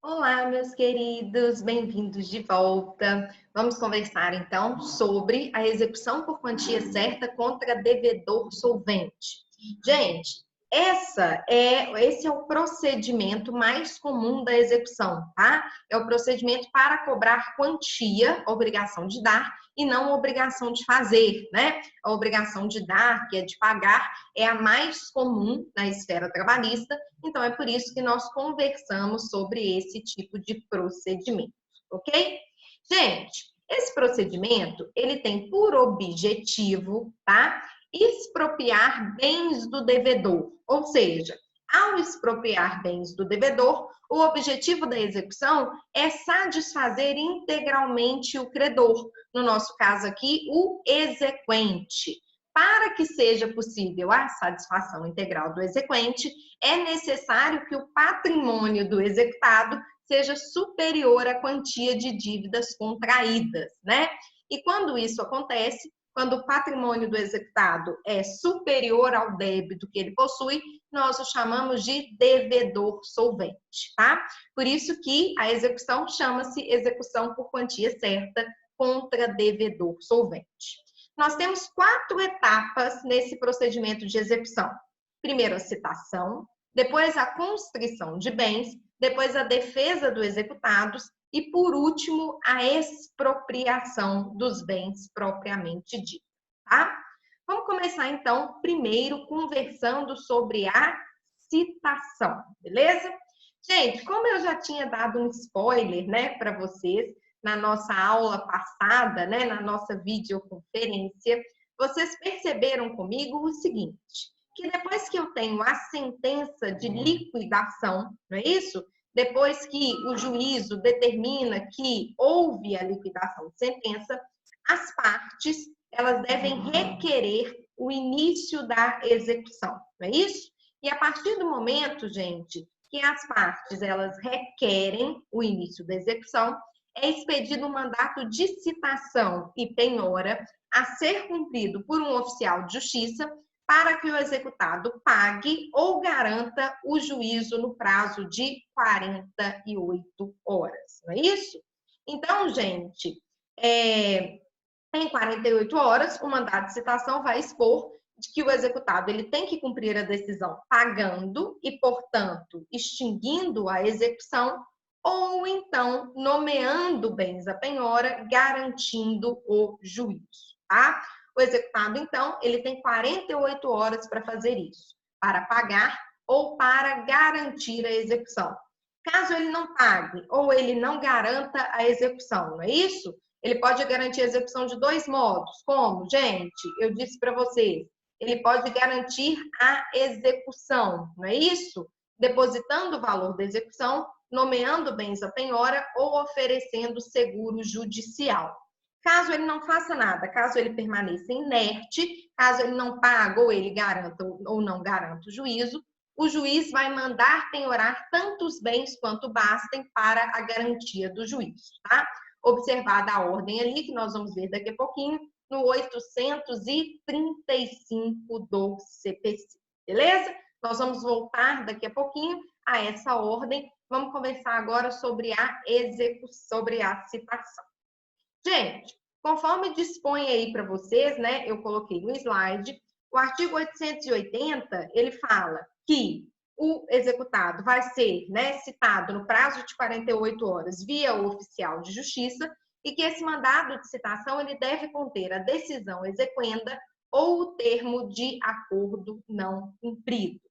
Olá, meus queridos, bem-vindos de volta. Vamos conversar então sobre a execução por quantia certa contra devedor solvente. Gente, esse é o procedimento mais comum da execução, tá? É o procedimento para cobrar quantia, obrigação de dar, e não obrigação de fazer, né? A obrigação de dar, que é de pagar, é a mais comum na esfera trabalhista. Então, é por isso que nós conversamos sobre esse tipo de procedimento, ok? Gente, esse procedimento, ele tem por objetivo, tá? Expropriar bens do devedor. Ou seja, ao expropriar bens do devedor, o objetivo da execução é satisfazer integralmente o credor. No nosso caso aqui, o exequente. Para que seja possível a satisfação integral do exequente, é necessário que o patrimônio do executado seja superior à quantia de dívidas contraídas, né? E quando isso acontece, quando o patrimônio do executado é superior ao débito que ele possui, nós o chamamos de devedor solvente, tá? Por isso que a execução chama-se execução por quantia certa contra devedor solvente. Nós temos 4 etapas nesse procedimento de execução. Primeiro, a citação, depois a constrição de bens, depois a defesa dos executados e, por último, a expropriação dos bens propriamente dito, tá? Vamos começar, então, primeiro conversando sobre a citação, beleza? Gente, como eu já tinha dado um spoiler, né, para vocês, na nossa aula passada, né, na nossa videoconferência, vocês perceberam comigo o seguinte, que depois que eu tenho a sentença de liquidação, não é isso? Depois que o juízo determina que houve a liquidação de sentença, as partes, elas devem requerer o início da execução, não é isso? E a partir do momento, gente, que as partes, elas requerem o início da execução, é expedido um mandato de citação e penhora a ser cumprido por um oficial de justiça para que o executado pague ou garanta o juízo no prazo de 48 horas, não é isso? Então, gente, em 48 horas, o mandato de citação vai expor de que o executado ele tem que cumprir a decisão pagando e, portanto, extinguindo a execução ou então nomeando bens à penhora, garantindo o juízo, tá? O executado, então, ele tem 48 horas para fazer isso, para pagar ou para garantir a execução. Caso ele não pague ou ele não garanta a execução, não é isso? Ele pode garantir a execução de 2 modos. Como? Gente, eu disse para vocês, ele pode garantir a execução, não é isso? Depositando o valor da execução, nomeando bens à penhora ou oferecendo seguro judicial. Caso ele não faça nada, caso ele permaneça inerte, caso ele não pague ou ele garanta ou não garanta o juízo, o juiz vai mandar penhorar tantos bens quanto bastem para a garantia do juízo, tá? Observada a ordem ali, que nós vamos ver daqui a pouquinho, no 835 do CPC, beleza? Nós vamos voltar daqui a pouquinho a essa ordem. Vamos conversar agora sobre a execução, sobre a citação. Gente, conforme dispõe aí para vocês, né, eu coloquei no slide, o artigo 880, ele fala que o executado vai ser, né, citado no prazo de 48 horas via o oficial de justiça e que esse mandado de citação ele deve conter a decisão exequenda ou o termo de acordo não cumprido.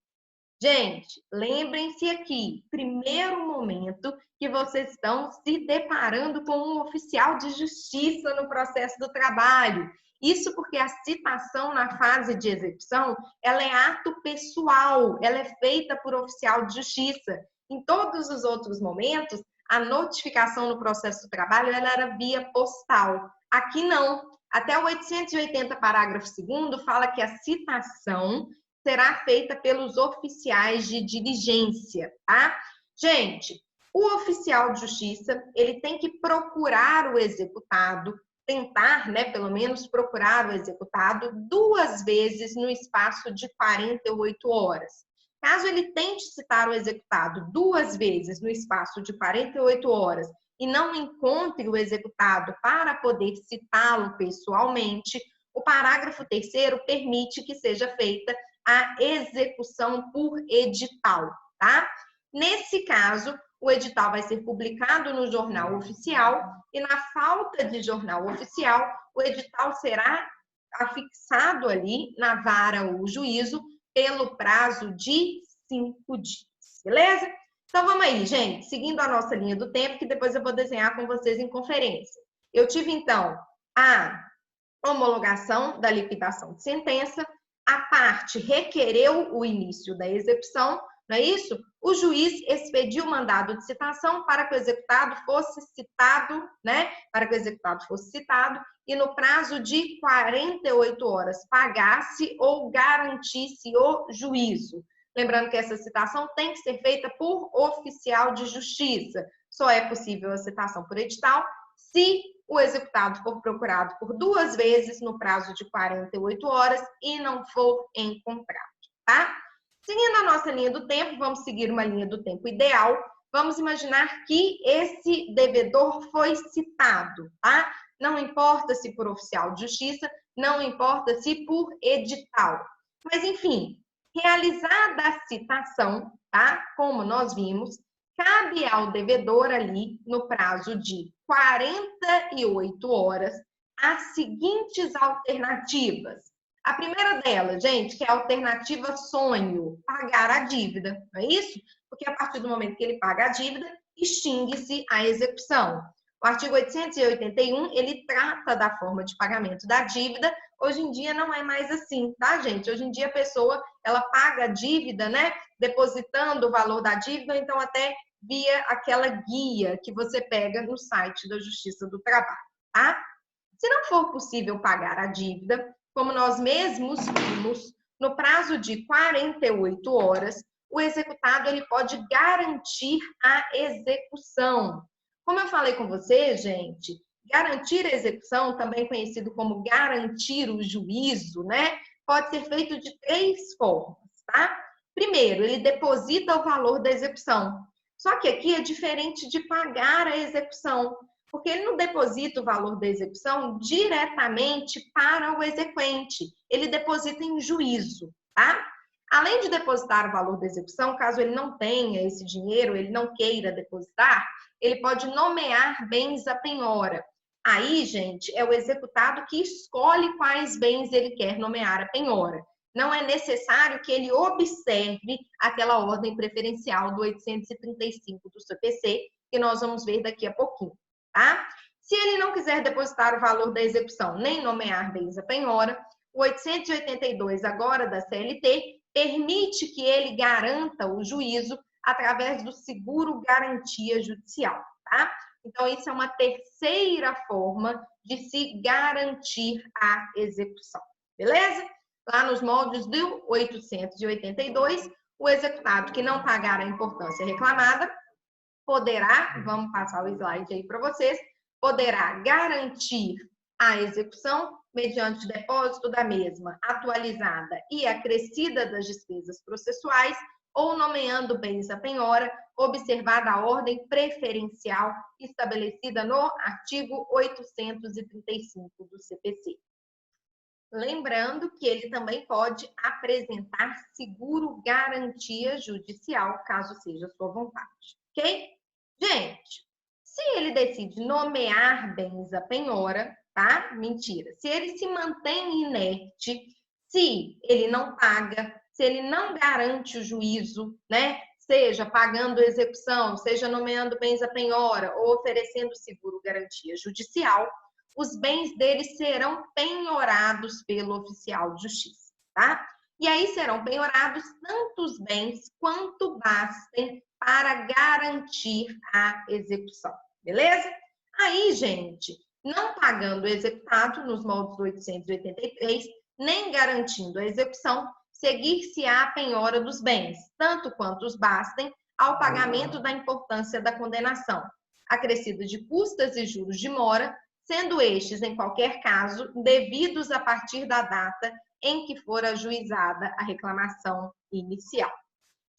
Gente, lembrem-se aqui, primeiro momento que vocês estão se deparando com um oficial de justiça no processo do trabalho. Isso porque a citação na fase de execução, ela é ato pessoal, ela é feita por oficial de justiça. Em todos os outros momentos, a notificação no processo do trabalho, ela era via postal. Aqui não. Até o 880, parágrafo 2º, fala que a citação será feita pelos oficiais de diligência, tá? Gente, o oficial de justiça, ele tem que procurar o executado, tentar, né, pelo menos procurar o executado 2 vezes no espaço de 48 horas. Caso ele tente citar o executado 2 vezes no espaço de 48 horas e não encontre o executado para poder citá-lo pessoalmente, o parágrafo 3º permite que seja feita a execução por edital, tá? Nesse caso, o edital vai ser publicado no Jornal Oficial e, na falta de Jornal Oficial, o edital será afixado ali na vara ou juízo pelo prazo de 5 dias, beleza? Então, vamos aí, gente, seguindo a nossa linha do tempo, que depois eu vou desenhar com vocês em conferência. Eu tive, então, a homologação da liquidação de sentença, a parte requereu o início da execução, não é isso? O juiz expediu o mandado de citação para que o executado fosse citado, né? Para que o executado fosse citado e no prazo de 48 horas pagasse ou garantisse o juízo. Lembrando que essa citação tem que ser feita por oficial de justiça. Só é possível a citação por edital se o executado for procurado por 2 vezes no prazo de 48 horas e não for encontrado, tá? Seguindo a nossa linha do tempo, vamos seguir uma linha do tempo ideal. Vamos imaginar que esse devedor foi citado, tá? Não importa se por oficial de justiça, não importa se por edital. Mas, enfim, realizada a citação, tá? Como nós vimos, cabe ao devedor ali, no prazo de 48 horas, as seguintes alternativas. A primeira delas, gente, que é a alternativa sonho, pagar a dívida, não é isso? Porque a partir do momento que ele paga a dívida, extingue-se a execução. O artigo 881, ele trata da forma de pagamento da dívida. Hoje em dia não é mais assim, tá, gente? Hoje em dia a pessoa, ela paga a dívida, né? Depositando o valor da dívida, então até via aquela guia que você pega no site da Justiça do Trabalho, tá? Se não for possível pagar a dívida, como nós mesmos vimos, no prazo de 48 horas, o executado ele pode garantir a execução. Como eu falei com você, gente, garantir a execução, também conhecido como garantir o juízo, né? Pode ser feito de 3 formas, tá? Primeiro, ele deposita o valor da execução. Só que aqui é diferente de pagar a execução, porque ele não deposita o valor da execução diretamente para o exequente, ele deposita em juízo, tá? Além de depositar o valor da execução, caso ele não tenha esse dinheiro, ele não queira depositar, ele pode nomear bens à penhora. Aí, gente, é o executado que escolhe quais bens ele quer nomear à penhora. Não é necessário que ele observe aquela ordem preferencial do 835 do CPC, que nós vamos ver daqui a pouquinho. Tá? Se ele não quiser depositar o valor da execução nem nomear bens à penhora, o 882 agora da CLT permite que ele garanta o juízo através do seguro garantia judicial, tá? Então, isso é uma terceira forma de se garantir a execução, beleza? Lá nos moldes do 882, o executado que não pagar a importância reclamada poderá, vamos passar o slide aí para vocês, poderá garantir a execução mediante depósito da mesma atualizada e acrescida das despesas processuais ou nomeando bens à penhora, observada a ordem preferencial estabelecida no artigo 835 do CPC. Lembrando que ele também pode apresentar seguro garantia judicial, caso seja sua vontade, ok? Gente, se ele decide nomear bens à penhora, tá? Mentira. Se ele se mantém inerte, se ele não paga, se ele não garante o juízo, né? Seja pagando execução, seja nomeando bens à penhora ou oferecendo seguro garantia judicial, os bens dele serão penhorados pelo oficial de justiça, tá? E aí serão penhorados tanto os bens quanto bastem para garantir a execução, beleza? Aí, gente, não pagando o executado nos moldes do 883, nem garantindo a execução, seguir-se-á a penhora dos bens, tanto quanto os bastem, ao pagamento da importância da condenação, acrescido de custas e juros de mora, sendo estes, em qualquer caso, devidos a partir da data em que for ajuizada a reclamação inicial.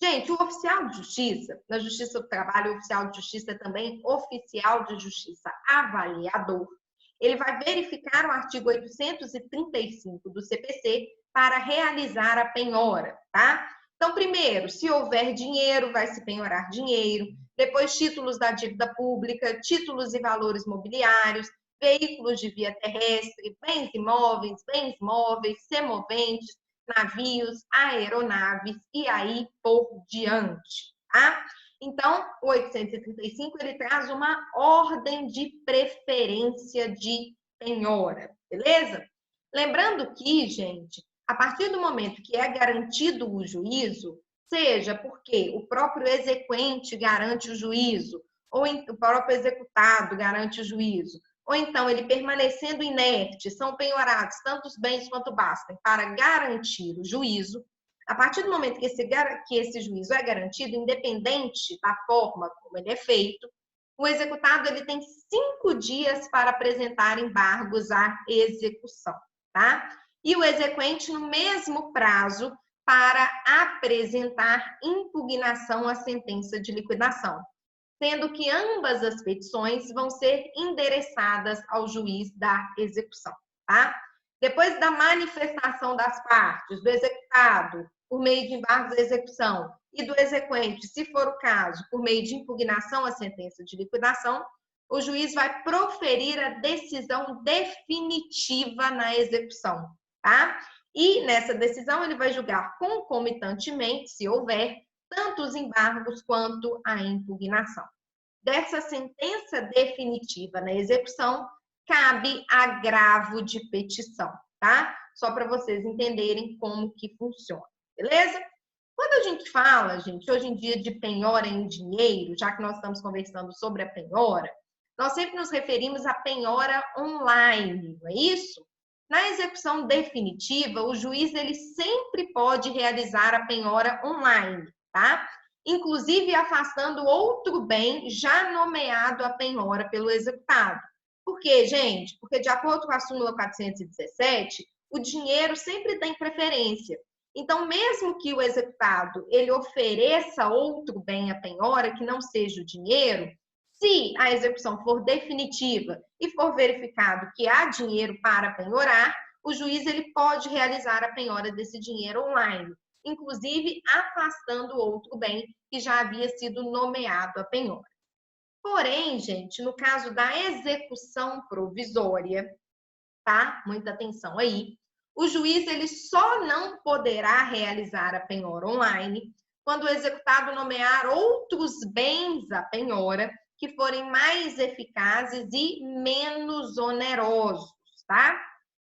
Gente, o oficial de justiça, na Justiça do Trabalho, o oficial de justiça é também oficial de justiça avaliador. Ele vai verificar o artigo 835 do CPC para realizar a penhora, tá? Então, primeiro, se houver dinheiro, vai se penhorar dinheiro. Depois, títulos da dívida pública, títulos e valores mobiliários, veículos de via terrestre, bens imóveis, bens móveis, semoventes, navios, aeronaves e aí por diante, tá? Então, o 835 ele traz uma ordem de preferência de penhora, beleza? Lembrando que, gente, a partir do momento que é garantido o juízo, seja porque o próprio exequente garante o juízo, ou o próprio executado garante o juízo, ou então ele permanecendo inerte, são penhorados tanto os bens quanto bastem para garantir o juízo. A partir do momento que esse juízo é garantido, independente da forma como ele é feito, o executado ele tem 5 dias para apresentar embargos à execução, tá? E o exequente no mesmo prazo para apresentar impugnação à sentença de liquidação, sendo que ambas as petições vão ser endereçadas ao juiz da execução, tá? Depois da manifestação das partes, do executado, por meio de embargos à execução, e do exequente, se for o caso, por meio de impugnação à sentença de liquidação, o juiz vai proferir a decisão definitiva na execução, tá? E nessa decisão ele vai julgar concomitantemente, se houver, tanto os embargos quanto a impugnação. Dessa sentença definitiva na execução, cabe agravo de petição, tá? Só para vocês entenderem como que funciona, beleza? Quando a gente fala, gente, hoje em dia de penhora em dinheiro, já que nós estamos conversando sobre a penhora, nós sempre nos referimos à penhora online, não é isso? Na execução definitiva, o juiz ele sempre pode realizar a penhora online, tá? Inclusive afastando outro bem já nomeado a penhora pelo executado. Por quê, gente? Porque de acordo com a súmula 417, o dinheiro sempre tem preferência. Então, mesmo que o executado ele ofereça outro bem à penhora que não seja o dinheiro, se a execução for definitiva e for verificado que há dinheiro para penhorar, o juiz ele pode realizar a penhora desse dinheiro online, inclusive afastando outro bem que já havia sido nomeado a penhora. Porém, gente, no caso da execução provisória, tá? Muita atenção aí. O juiz ele só não poderá realizar a penhora online quando o executado nomear outros bens à penhora que forem mais eficazes e menos onerosos, tá?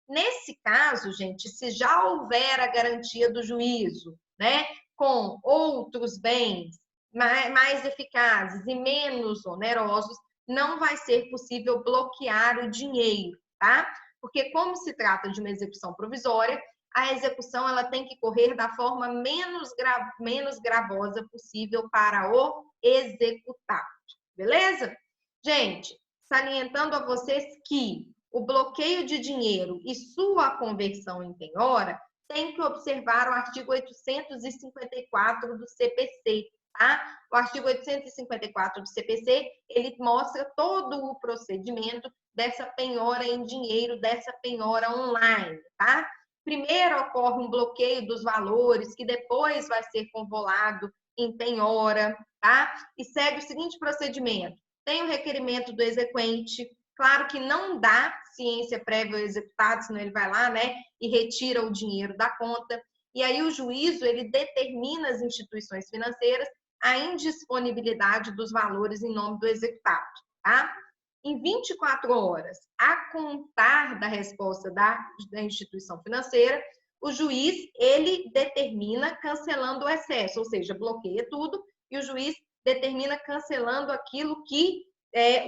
Nesse caso, gente, se já houver a garantia do juízo, né, com outros bens mais eficazes e menos onerosos, não vai ser possível bloquear o dinheiro, tá? Porque como se trata de uma execução provisória, a execução ela tem que correr da forma menos gravosa possível para o executado, beleza? Gente, salientando a vocês que o bloqueio de dinheiro e sua conversão em penhora tem que observar o artigo 854 do CPC, tá? O artigo 854 do CPC, ele mostra todo o procedimento dessa penhora em dinheiro, dessa penhora online, tá? Primeiro ocorre um bloqueio dos valores, que depois vai ser convolado em penhora, tá? E segue o seguinte procedimento: tem o requerimento do exequente, claro que não dá ciência prévia ao executado, senão ele vai lá, né, e retira o dinheiro da conta. E aí o juízo, ele determina às instituições financeiras a indisponibilidade dos valores em nome do executado, tá? Em 24 horas, a contar da resposta da instituição financeira, o juiz, ele determina cancelando o excesso, ou seja, bloqueia tudo, e o juiz determina cancelando aquilo que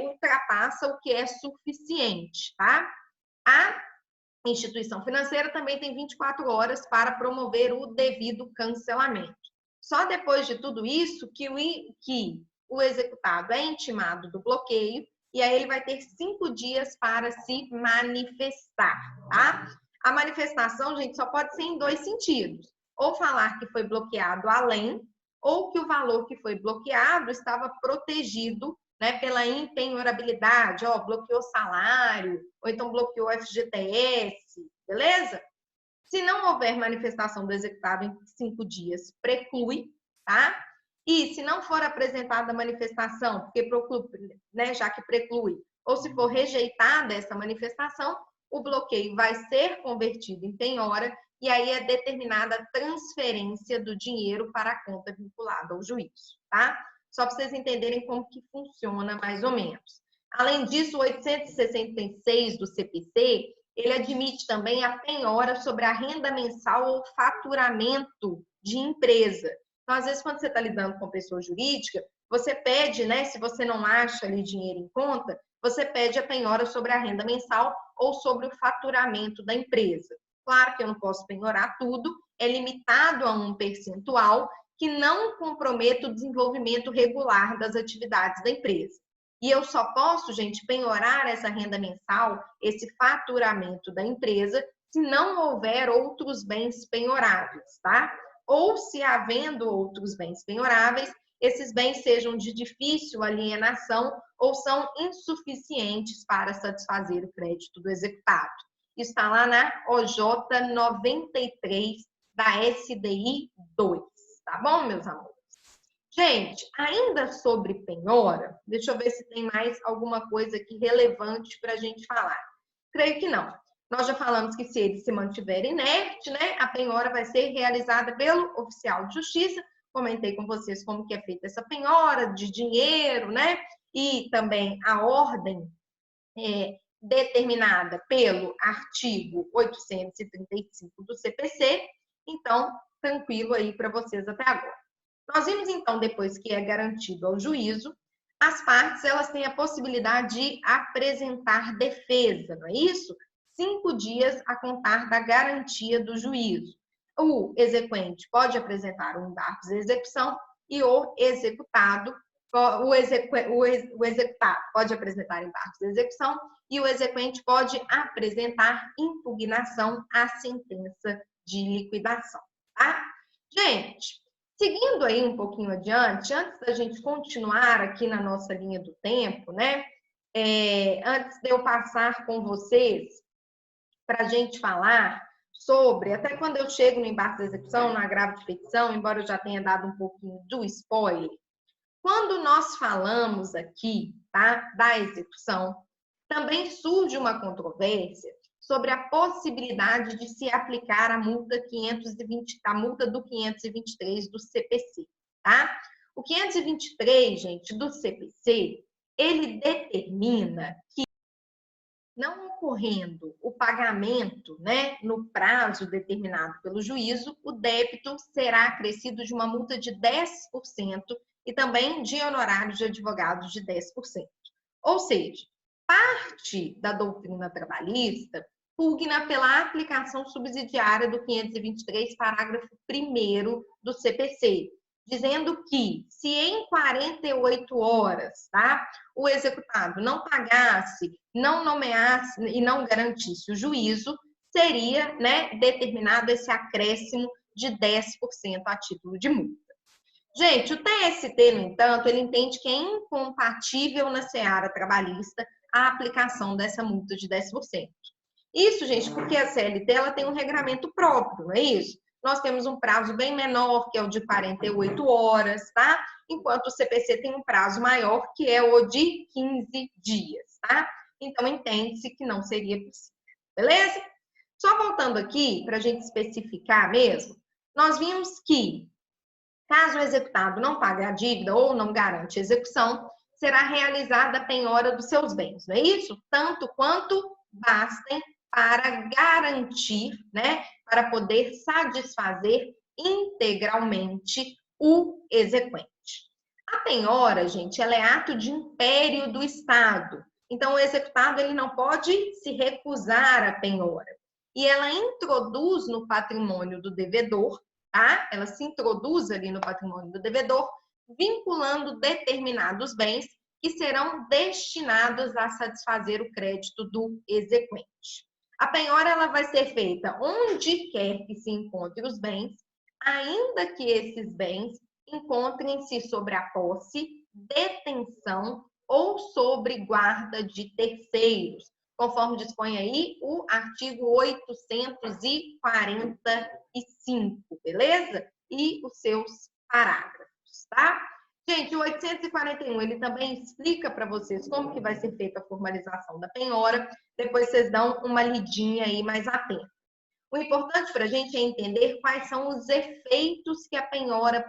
ultrapassa o que é suficiente, tá? A instituição financeira também tem 24 horas para promover o devido cancelamento. Só depois de tudo isso que o executado é intimado do bloqueio e aí ele vai ter 5 dias para se manifestar, tá? A manifestação, gente, só pode ser em 2 sentidos. Ou falar que foi bloqueado além, ou que o valor que foi bloqueado estava protegido, né, pela impenhorabilidade, ó, bloqueou salário, ou então bloqueou FGTS, beleza? Se não houver manifestação do executado em 5 dias, preclui, tá? E se não for apresentada a manifestação, porque preclui, né, já que preclui, ou se for rejeitada essa manifestação, o bloqueio vai ser convertido em penhora e aí é determinada a transferência do dinheiro para a conta vinculada ao juízo, tá? Só para vocês entenderem como que funciona mais ou menos. Além disso, o 866 do CPC, ele admite também a penhora sobre a renda mensal ou faturamento de empresa. Então, às vezes, quando você está lidando com pessoa jurídica, você pede, né, se você não acha ali dinheiro em conta, você pede a penhora sobre a renda mensal ou sobre o faturamento da empresa. Claro que eu não posso penhorar tudo, é limitado a um percentual que não comprometa o desenvolvimento regular das atividades da empresa. E eu só posso, gente, penhorar essa renda mensal, esse faturamento da empresa, se não houver outros bens penhoráveis, tá? Ou se havendo outros bens penhoráveis, esses bens sejam de difícil alienação ou são insuficientes para satisfazer o crédito do executado. Isso está lá na OJ 93 da SDI 2, tá bom, meus amores? Gente, ainda sobre penhora, deixa eu ver se tem mais alguma coisa aqui relevante para a gente falar. Creio que não. Nós já falamos que se ele se mantiver inerte, né, a penhora vai ser realizada pelo oficial de justiça. Comentei com vocês como que é feita essa penhora de dinheiro, né, e também a ordem determinada pelo artigo 835 do CPC. Então, tranquilo aí para vocês até agora. Nós vimos, então, depois que é garantido ao juízo, as partes elas têm a possibilidade de apresentar defesa, não é isso? 5 dias a contar da garantia do juízo. O exequente pode apresentar um embargo de execução e o executado, o executado pode apresentar embargos de execução e o exequente pode apresentar impugnação à sentença de liquidação, tá? Gente, seguindo aí um pouquinho adiante, antes da gente continuar aqui na nossa linha do tempo, né? Antes de eu passar com vocês para a gente falar sobre, até quando eu chego no embargo de execução, no agravo de petição, embora eu já tenha dado um pouquinho do spoiler, quando nós falamos aqui, tá, da execução, também surge uma controvérsia sobre a possibilidade de se aplicar a multa 520, a multa do 523 do CPC, tá? O 523, gente, do CPC, ele determina que não ocorrendo o pagamento, né, no prazo determinado pelo juízo, o débito será acrescido de uma multa de 10% e também de honorários de advogados de 10%. Ou seja, parte da doutrina trabalhista pugna pela aplicação subsidiária do 523, parágrafo 1º do CPC, dizendo que se em 48 horas, tá, o executado não pagasse, não nomeasse e não garantisse o juízo, seria, né, determinado esse acréscimo de 10% a título de multa. Gente, o TST, no entanto, ele entende que é incompatível na seara trabalhista a aplicação dessa multa de 10%. Isso, gente, porque a CLT ela tem um regramento próprio, não é isso? Nós temos um prazo bem menor, que é o de 48 horas, tá? Enquanto o CPC tem um prazo maior, que é o de 15 dias, tá? Então, entende-se que não seria possível, beleza? Só voltando aqui, para a gente especificar mesmo, nós vimos que, caso o executado não pague a dívida ou não garante a execução, será realizada a penhora dos seus bens, não é isso? Tanto quanto bastem para garantir, né, para poder satisfazer integralmente o exequente. A penhora, gente, ela é ato de império do Estado. Então, o executado ele não pode se recusar à penhora. E ela introduz no patrimônio do devedor, tá? Ela se introduz ali no patrimônio do devedor, vinculando determinados bens que serão destinados a satisfazer o crédito do exequente. A penhora ela vai ser feita onde quer que se encontrem os bens, ainda que esses bens encontrem-se sobre a posse, detenção ou sobre guarda de terceiros, conforme dispõe aí o artigo 845, beleza? E os seus parágrafos, tá? Gente, o 841, ele também explica para vocês como que vai ser feita a formalização da penhora, depois vocês dão uma lidinha aí mais atenta. O importante para a gente é entender quais são os efeitos que a penhora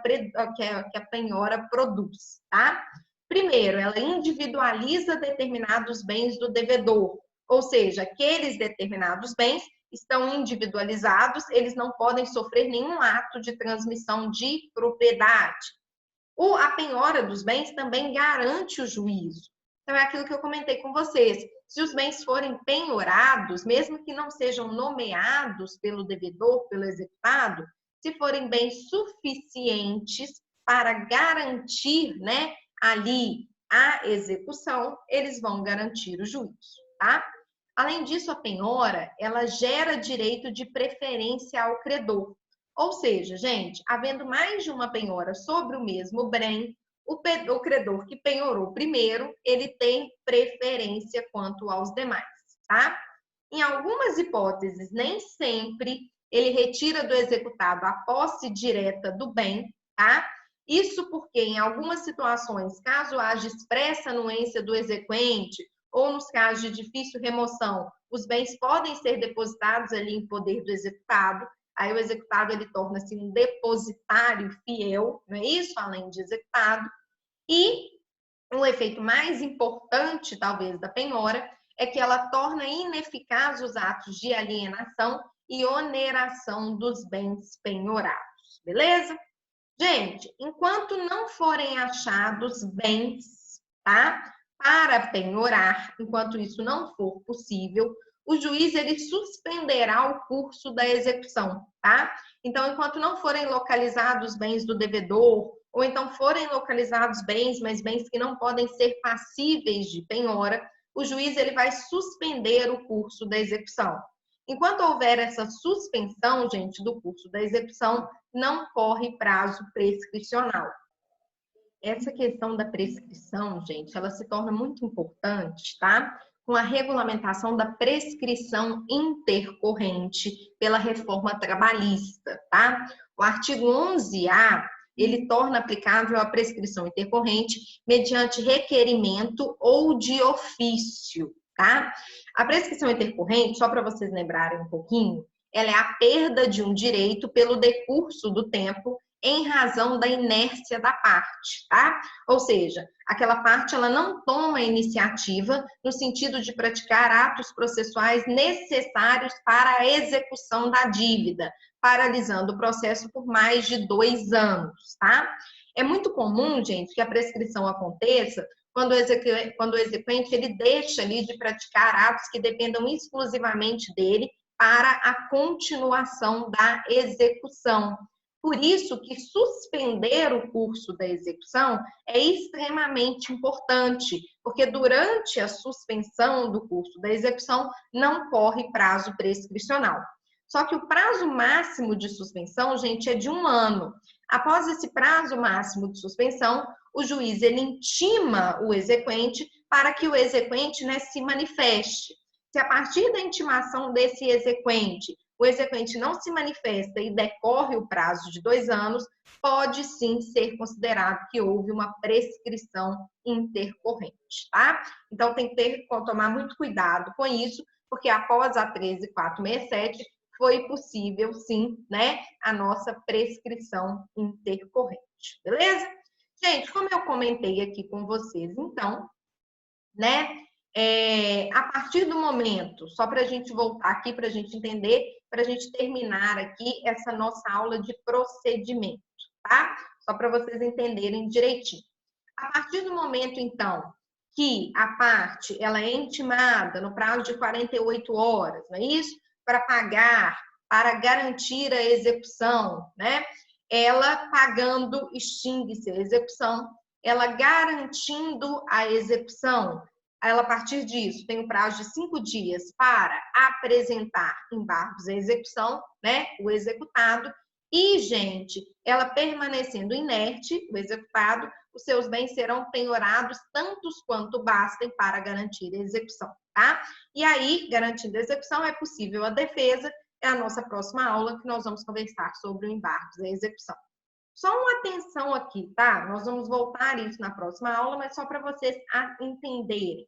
produz, tá? Primeiro, ela individualiza determinados bens do devedor, ou seja, aqueles determinados bens estão individualizados, eles não podem sofrer nenhum ato de transmissão de propriedade. A penhora dos bens também garante o juízo. Então, é aquilo que eu comentei com vocês. Se os bens forem penhorados, mesmo que não sejam nomeados pelo devedor, pelo executado, se forem bens suficientes para garantir, né, ali a execução, eles vão garantir o juízo, tá? Além disso, a penhora, ela gera direito de preferência ao credor. Ou seja, gente, havendo mais de uma penhora sobre o mesmo bem, o credor que penhorou primeiro, ele tem preferência quanto aos demais, tá? Em algumas hipóteses, nem sempre ele retira do executado a posse direta do bem, tá? Isso porque em algumas situações, caso haja expressa anuência do exequente, ou nos casos de difícil remoção, os bens podem ser depositados ali em poder do executado. Aí o executado ele torna-se um depositário fiel, não é isso? Além de executado. E o efeito mais importante, talvez, da penhora é que ela torna ineficaz os atos de alienação e oneração dos bens penhorados, beleza? Gente, enquanto não forem achados bens, tá? Para penhorar, enquanto isso não for possível, o juiz ele suspenderá o curso da execução, tá? Então, enquanto não forem localizados bens do devedor, ou então forem localizados bens, mas bens que não podem ser passíveis de penhora, o juiz ele vai suspender o curso da execução. Enquanto houver essa suspensão, gente, do curso da execução, não corre prazo prescricional. Essa questão da prescrição, gente, ela se torna muito importante, tá? Com a regulamentação da prescrição intercorrente pela reforma trabalhista, tá? O artigo 11A, ele torna aplicável a prescrição intercorrente mediante requerimento ou de ofício, tá? A prescrição intercorrente, só para vocês lembrarem um pouquinho, ela é a perda de um direito pelo decurso do tempo em razão da inércia da parte, tá? Ou seja, aquela parte ela não toma iniciativa no sentido de praticar atos processuais necessários para a execução da dívida, paralisando o processo por mais de 2 anos, tá? É muito comum, gente, que a prescrição aconteça quando o exequente ele deixa ali de praticar atos que dependam exclusivamente dele para a continuação da execução. Por isso que suspender o curso da execução é extremamente importante, porque durante a suspensão do curso da execução não corre prazo prescricional. Só que o prazo máximo de suspensão, gente, é de 1 ano. Após esse prazo máximo de suspensão, o juiz ele intima o exequente para que o exequente, né, se manifeste. Se a partir da intimação desse exequente, o exequente não se manifesta e decorre o prazo de 2 anos, pode sim ser considerado que houve uma prescrição intercorrente, tá? Então tem que tomar muito cuidado com isso, porque após a 13.467 foi possível sim, né, a nossa prescrição intercorrente, beleza? Gente, como eu comentei aqui com vocês, então, né, a partir do momento, só para a gente voltar aqui, para a gente entender, para a gente terminar aqui essa nossa aula de procedimento, tá? Só para vocês entenderem direitinho. A partir do momento, então, que a parte ela é intimada no prazo de 48 horas, não é isso? Para pagar, para garantir a execução, né? Ela pagando extingue-se a execução, ela garantindo a execução. Ela, a partir disso, tem um prazo de 5 dias para apresentar embargos à execução, né, o executado, E, gente, ela permanecendo inerte, o executado, os seus bens serão penhorados tantos quanto bastem para garantir a execução, tá? E aí, garantindo a execução, é possível a defesa. É a nossa próxima aula que nós vamos conversar sobre o embargo da execução. Só uma atenção aqui, tá? Nós vamos voltar isso na próxima aula, mas só para vocês entenderem.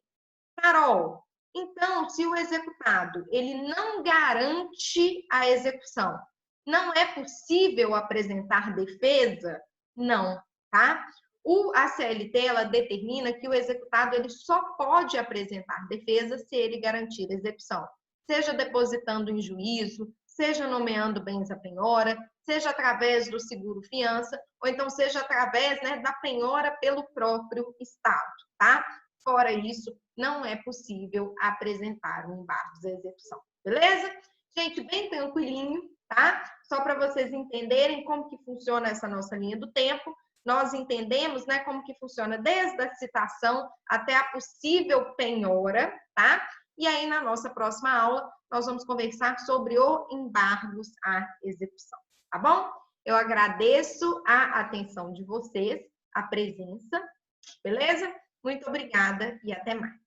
Carol, então, se o executado ele não garante a execução, não é possível apresentar defesa? Não, tá? A CLT, ela determina que o executado ele só pode apresentar defesa se ele garantir a execução, seja depositando em juízo, seja nomeando bens à penhora, seja através do seguro fiança, ou então seja através, né, da penhora pelo próprio Estado, tá? Fora isso, não é possível apresentar um embargo da execução, beleza? Gente, bem tranquilinho, tá? Só para vocês entenderem como que funciona essa nossa linha do tempo. Nós entendemos, né, como que funciona desde a citação até a possível penhora, tá? E aí, na nossa próxima aula, nós vamos conversar sobre o embargos à execução, tá bom? Eu agradeço a atenção de vocês, a presença, beleza? Muito obrigada e até mais.